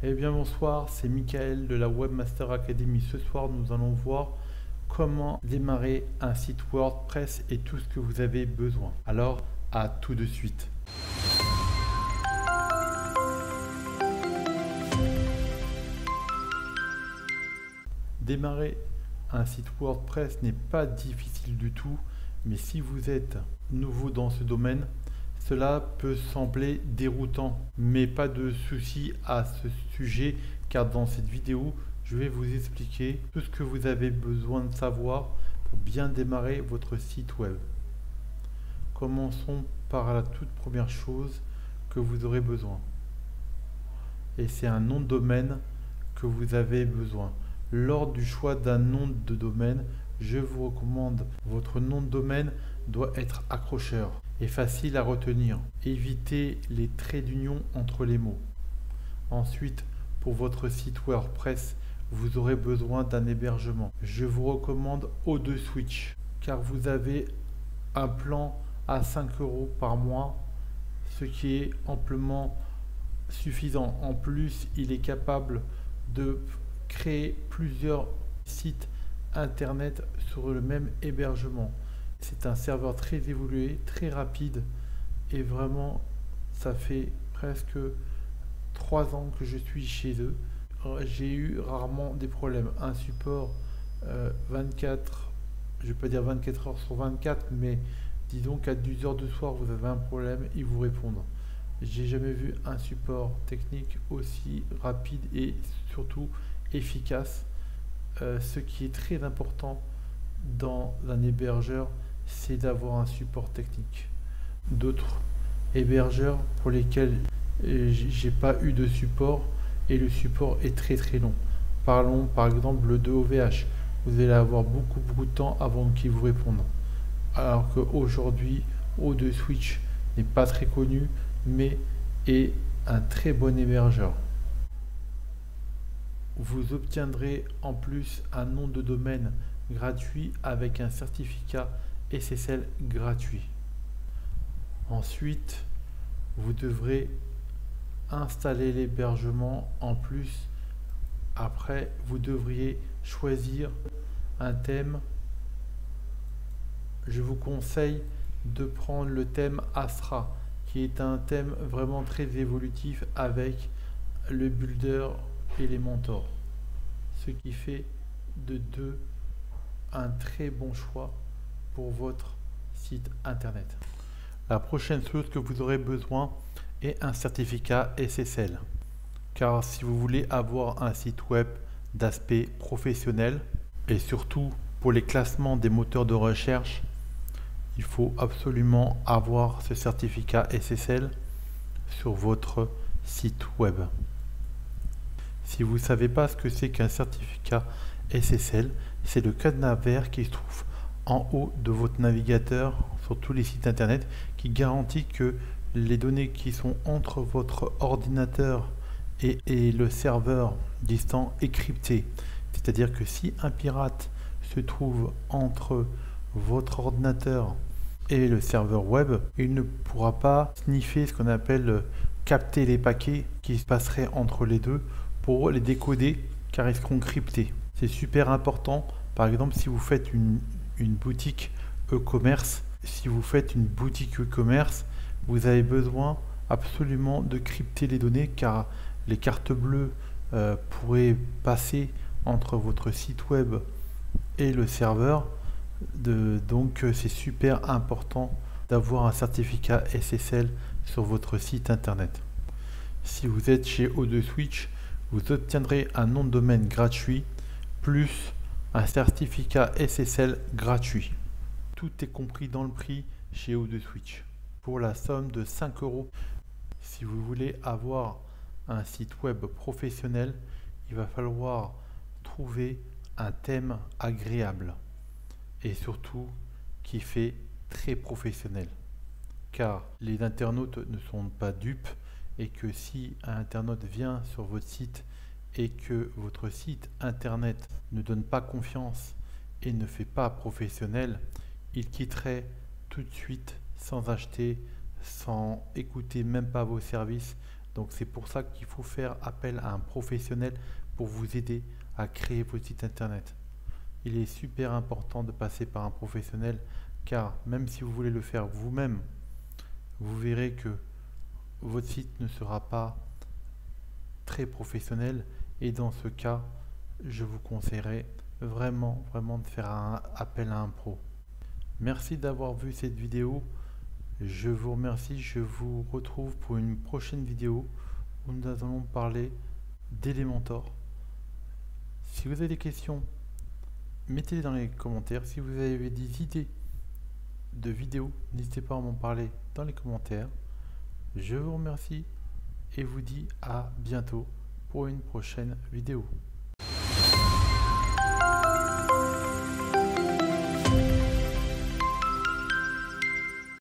Eh bien bonsoir, c'est Michael de la Webmaster Academy. Ce soir, nous allons voir comment démarrer un site WordPress et tout ce que vous avez besoin. Alors, à tout de suite. Démarrer un site WordPress n'est pas difficile du tout, mais si vous êtes nouveau dans ce domaine, cela peut sembler déroutant, mais pas de souci à ce sujet car dans cette vidéo, je vais vous expliquer tout ce que vous avez besoin de savoir pour bien démarrer votre site web. Commençons par la toute première chose que vous aurez besoin. Et c'est un nom de domaine que vous avez besoin. Lors du choix d'un nom de domaine, je vous recommande votre nom de domaine doit être accrocheur et facile à retenir. Évitez les traits d'union entre les mots. Ensuite, pour votre site WordPress, vous aurez besoin d'un hébergement. Je vous recommande O2 Switch car vous avez un plan à 5 € par mois, ce qui est amplement suffisant. En plus, il est capable de créer plusieurs sites internet sur le même hébergement. C'est un serveur très évolué, très rapide et vraiment ça fait presque 3 ans que je suis chez eux. J'ai eu rarement des problèmes. Un support 24, je vais pas dire 24 heures sur 24, mais disons qu'à 10 heures de soir vous avez un problème, ils vous répondent. J'ai jamais vu un support technique aussi rapide et surtout efficace. Ce qui est très important dans un hébergeur, c'est d'avoir un support technique. D'autres hébergeurs pour lesquels j'ai pas eu de support et le support est très long. Parlons par exemple de OVH. Vous allez avoir beaucoup de temps avant qu'ils vous répondent. Alors qu'aujourd'hui, O2 Switch n'est pas très connu, mais est un très bon hébergeur. Vous obtiendrez en plus un nom de domaine gratuit avec un certificat SSL gratuit. Ensuite, vous devrez installer l'hébergement. En plus, après, vous devriez choisir un thème. Je vous conseille de prendre le thème Astra, qui est un thème vraiment très évolutif avec le Builder Elementor, ce qui fait de deux un très bon choix pour votre site internet. La prochaine chose que vous aurez besoin est un certificat SSL, car si vous voulez avoir un site web d'aspect professionnel et surtout pour les classements des moteurs de recherche, il faut absolument avoir ce certificat SSL sur votre site web. Si vous ne savez pas ce que c'est qu'un certificat SSL, c'est le cadenas vert qui se trouve en haut de votre navigateur sur tous les sites internet qui garantit que les données qui sont entre votre ordinateur et le serveur distant est crypté. C'est-à-dire que si un pirate se trouve entre votre ordinateur et le serveur web, il ne pourra pas sniffer ce qu'on appelle capter les paquets qui se passeraient entre les deux pour les décoder car ils seront cryptés. C'est super important. Par exemple, si vous faites une boutique e-commerce, vous avez besoin absolument de crypter les données car les cartes bleues pourraient passer entre votre site web et le serveur. Donc c'est super important d'avoir un certificat SSL sur votre site internet. Si vous êtes chez O2 Switch, vous obtiendrez un nom de domaine gratuit plus un certificat SSL gratuit. Tout est compris dans le prix chez O2 Switch pour la somme de 5 €. Si vous voulez avoir un site web professionnel, il va falloir trouver un thème agréable et surtout qui fait très professionnel, car les internautes ne sont pas dupes et que si un internaute vient sur votre site et que votre site internet ne donne pas confiance et ne fait pas professionnel, il quitterait tout de suite sans acheter, sans écouter même pas vos services Donc c'est pour ça qu'il faut faire appel à un professionnel pour vous aider à créer votre site internet. Il est super important de passer par un professionnel, car même si vous voulez le faire vous-même, vous verrez que votre site ne sera pas très professionnel, et dans ce cas, je vous conseillerais vraiment de faire appel à un pro. Merci d'avoir vu cette vidéo. Je vous remercie. Je vous retrouve pour une prochaine vidéo où nous allons parler d'Elementor. Si vous avez des questions, mettez-les dans les commentaires. Si vous avez des idées de vidéos, n'hésitez pas à m'en parler dans les commentaires. Je vous remercie et vous dis à bientôt pour une prochaine vidéo.